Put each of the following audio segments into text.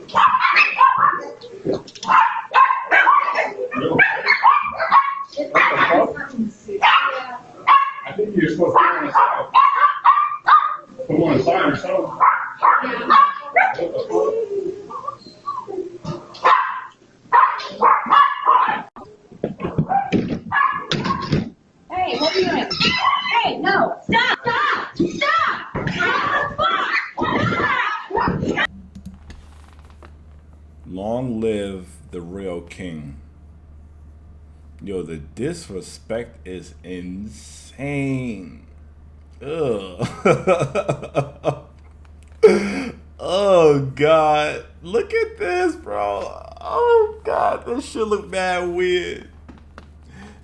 I think you're supposed to put him on the side or something. Hey, what are you doing? Hey, no! Stop! Long live the real king. Yo, the disrespect is insane. Ugh. Oh, God. Look at this, bro. Oh, God. This shit look bad weird.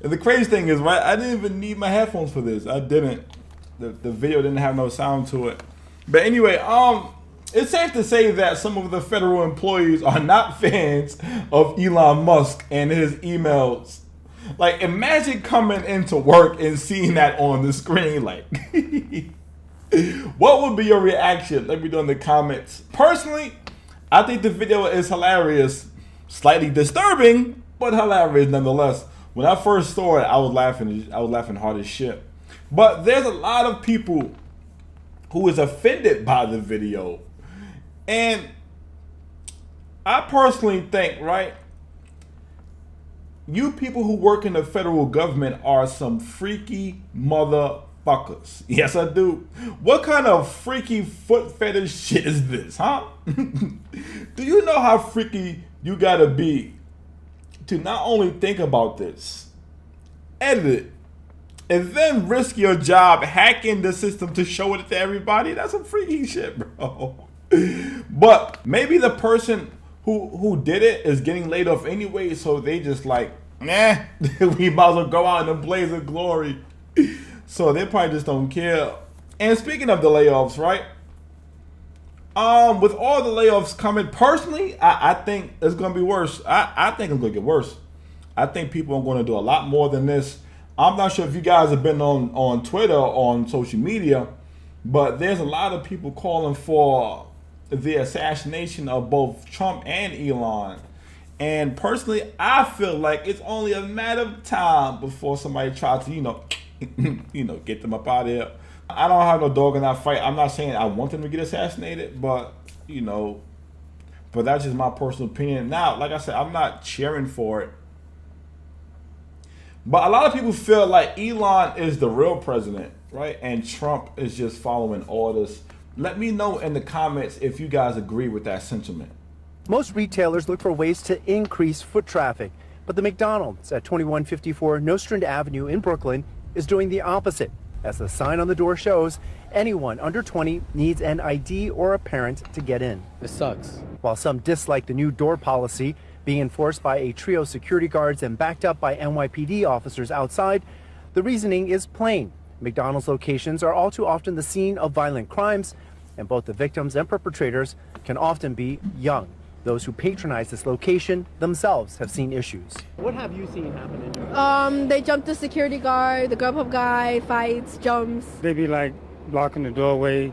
And the crazy thing is, right, I didn't even need my headphones for this. I didn't. The video didn't have no sound to it. But anyway, it's safe to say that some of the federal employees are not fans of Elon Musk and his emails. Like, imagine coming into work and seeing that on the screen. Like, what would be your reaction? Let me know in the comments. Personally, I think the video is hilarious. Slightly disturbing, but hilarious nonetheless. When I first saw it, I was laughing hard as shit. But there's a lot of people who is offended by the video. And I personally think, right, you people who work in the federal government are some freaky motherfuckers. Yes, I do. What kind of freaky foot fetish shit is this, huh? Do you know how freaky you gotta be to not only think about this, edit it, and then risk your job hacking the system to show it to everybody? That's some freaky shit, bro. But maybe the person who did it is getting laid off anyway, so they just like, nah, we might as well go out in a blaze of glory. So they probably just don't care. And speaking of the layoffs, right? With all the layoffs coming, personally, I think it's gonna be worse. I think it's gonna get worse. I think people are gonna do a lot more than this. I'm not sure if you guys have been on Twitter or on social media, but there's a lot of people calling for the assassination of both Trump and Elon. And personally, I feel like it's only a matter of time before somebody tries to, get them up out of here. I don't have no dog in that fight. I'm not saying I want them to get assassinated, but that's just my personal opinion. Now, like I said, I'm not cheering for it. But a lot of people feel like Elon is the real president, right? And Trump is just following orders. Let me know in the comments if you guys agree with that sentiment. Most retailers look for ways to increase foot traffic, but the McDonald's at 2154 Nostrand Avenue in Brooklyn is doing the opposite. As the sign on the door shows, anyone under 20 needs an ID or a parent to get in. This sucks. While some dislike the new door policy being enforced by a trio of security guards and backed up by NYPD officers outside, the reasoning is plain. McDonald's locations are all too often the scene of violent crimes, and both the victims and perpetrators can often be young. Those who patronize this location themselves have seen issues. What have you seen happen in your They jump the security guard, the Grubhub guy, fights, jumps. They be like blocking the doorway,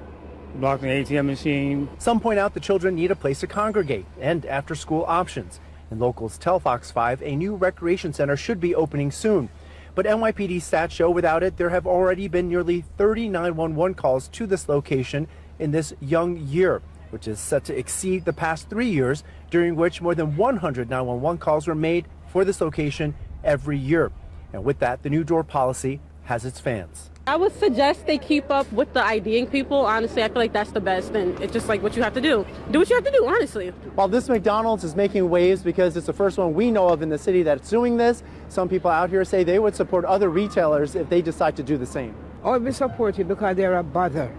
blocking the ATM machine. Some point out the children need a place to congregate and after-school options. And locals tell Fox 5 a new recreation center should be opening soon. But NYPD stats show without it, there have already been nearly 30 911 calls to this location in this young year, which is set to exceed the past 3 years, during which more than 100 911 calls were made for this location every year. And with that, the new door policy has its fans. I would suggest they keep up with the IDing people. Honestly, I feel like that's the best, and it's just like what you have to do. Do what you have to do, honestly. While this McDonald's is making waves because it's the first one we know of in the city that's doing this, some people out here say they would support other retailers if they decide to do the same. I would be supportive because they're a bother.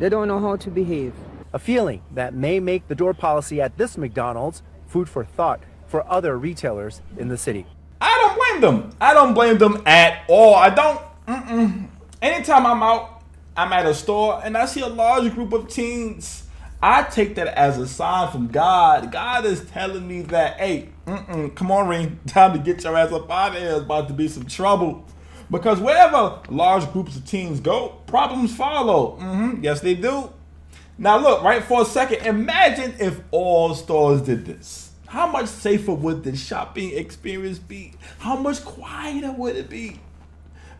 They don't know how to behave. A feeling that may make the door policy at this McDonald's food for thought for other retailers in the city. I don't blame them. I don't blame them at all. I don't. Anytime I'm out, I'm at a store, and I see a large group of teens, I take that as a sign from God. God is telling me that, hey, come on, Ring, time to get your ass up out of here. It's about to be some trouble. Because wherever large groups of teens go, problems follow. Yes, they do. Now look, right, for a second, imagine if all stores did this. How much safer would the shopping experience be? How much quieter would it be?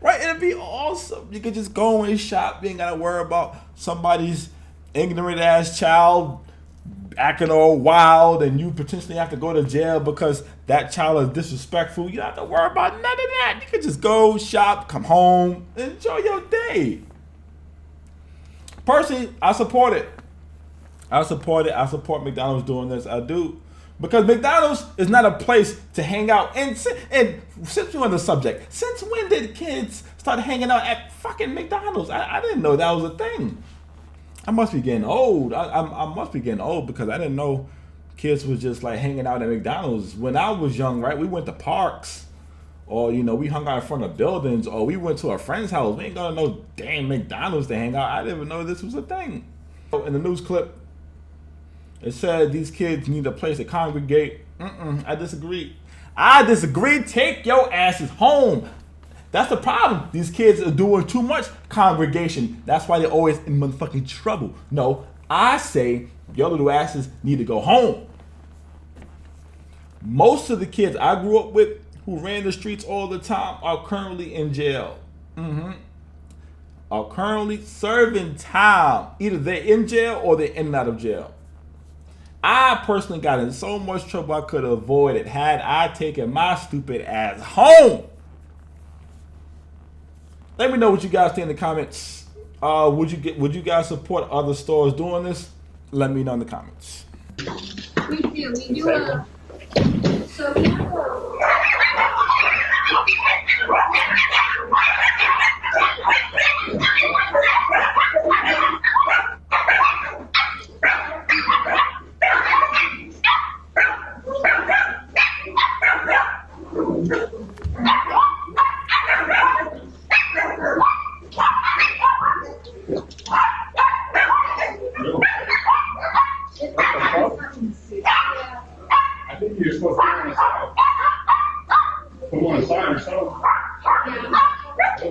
Right, it'd be awesome. You could just go and shop. You ain't gotta worry about somebody's ignorant ass child acting all wild and you potentially have to go to jail because that child is disrespectful. You don't have to worry about none of that. You could just go shop, come home, enjoy your day. Personally, I support it. I support it. I support McDonald's doing this. I do. Because McDonald's is not a place to hang out. And since we're on the subject, since when did kids start hanging out at fucking McDonald's? I didn't know that was a thing. I must be getting old. I must be getting old because I didn't know kids was just like hanging out at McDonald's. When I was young, right, we went to parks. Or, you know, we hung out in front of buildings. Or we went to a friend's house. We ain't going to no damn McDonald's to hang out. I didn't even know this was a thing. In the news clip, it said these kids need a place to congregate. I disagree. I disagree. Take your asses home. That's the problem. These kids are doing too much congregation. That's why they're always in motherfucking trouble. No, I say your little asses need to go home. Most of the kids I grew up with who ran the streets all the time are currently in jail. Are currently serving time. Either they're in jail or they're in and out of jail. I personally got in so much trouble I could have avoided had I taken my stupid ass home. Let me know what you guys think in the comments. Would you guys support other stores doing this? Let me know in the comments. We do. We do a. So we have a. I think you're supposed to be on the side. Come on the side or something. What the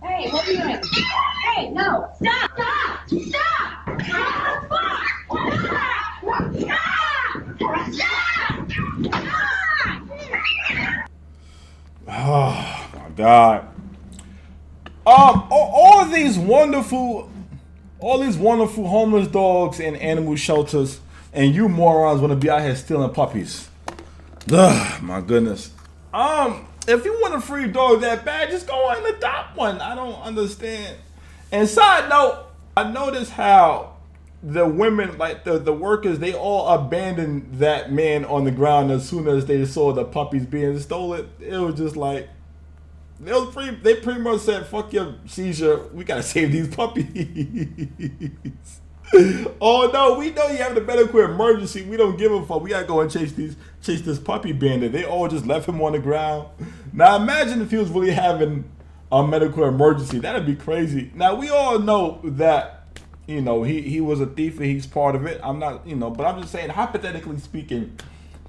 Hey, what are you doing? Hey, no, stop! Stop! Stop! Oh my God. All of these wonderful homeless dogs and animal shelters, and you morons want to be out here stealing puppies. Ugh, my goodness. If you want a free dog that bad, just go and adopt one. I don't understand. And side note, I noticed how the women, like the workers, they all abandoned that man on the ground as soon as they saw the puppies being stolen. It was just like, they pretty much said, fuck your seizure, we gotta save these puppies. Oh no, we know you have the medical emergency, we don't give a fuck, we gotta go and chase this puppy bandit. They all just left him on the ground. Now imagine if he was really having a medical emergency, that'd be crazy. Now we all know that, you know, he was a thief and he's part of it. I'm not, you know, but I'm just saying, hypothetically speaking,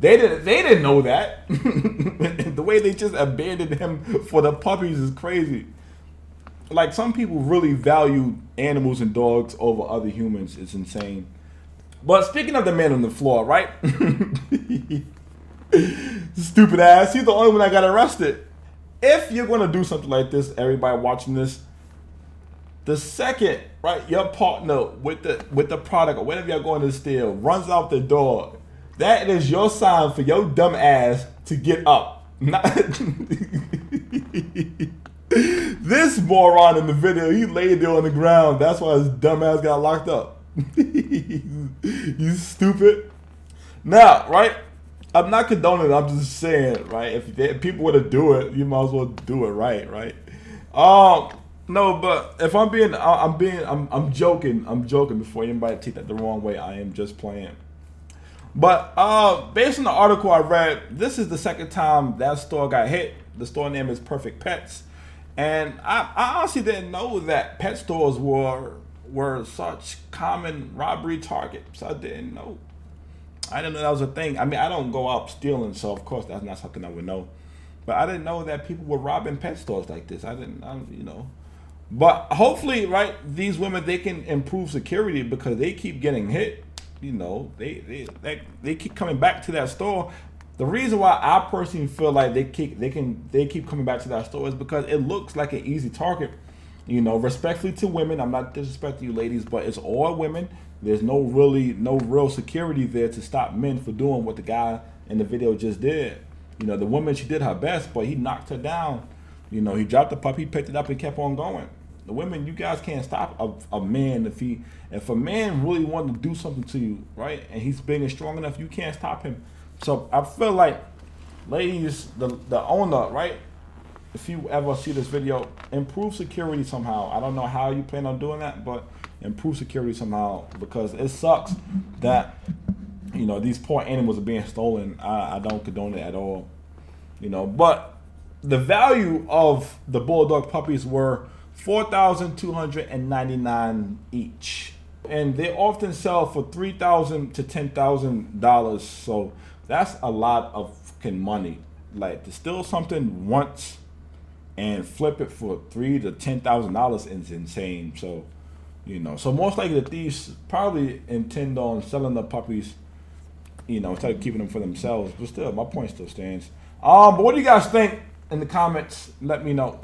they didn't know that. The way they just abandoned him for the puppies is crazy. Like, some people really value animals and dogs over other humans. It's insane. But speaking of the man on the floor, right? Stupid ass. He's the only one that got arrested. If you're gonna do something like this, everybody watching this, the second, right, your partner with the product or whatever you're going to steal runs out the door, that is your sign for your dumb ass to get up. This moron in the video, he laid there on the ground. That's why his dumb ass got locked up. You stupid. Now, right? I'm not condoning it. I'm just saying, right? If people were to do it, you might as well do it right? No, but if I'm joking. I'm joking before anybody take that the wrong way. I am just playing. But based on the article I read, this is the second time that store got hit. The store name is Perfect Pets. And I honestly didn't know that pet stores were such common robbery targets. I didn't know. I didn't know that was a thing. I mean, I don't go out stealing, so of course that's not something I would know. But I didn't know that people were robbing pet stores like this. But hopefully, right, these women, they can improve security because they keep getting hit. They keep coming back to that store. The reason why I personally feel like they keep coming back to that store is because it looks like an easy target. Respectfully to women, I'm not disrespecting you ladies, but it's all women. There's no real security there to stop men for doing what the guy in the video just did. The woman, she did her best, but he knocked her down. He dropped the puppy, picked it up, and kept on going. The women, you guys can't stop a man if a man really wanted to do something to you, right? And he's big and strong enough, you can't stop him. So I feel like, ladies, the owner, right? If you ever see this video, improve security somehow. I don't know how you plan on doing that, but improve security somehow, because it sucks that these poor animals are being stolen. I don't condone it at all. But the value of the bulldog puppies were $4,299 each, and they often sell for $3,000 to $10,000. So that's a lot of fucking money. Like, to steal something once and flip it for $3,000 to $10,000 is insane. So, so most likely the thieves probably intend on selling the puppies, instead of keeping them for themselves. But still, my point still stands. But what do you guys think in the comments? Let me know.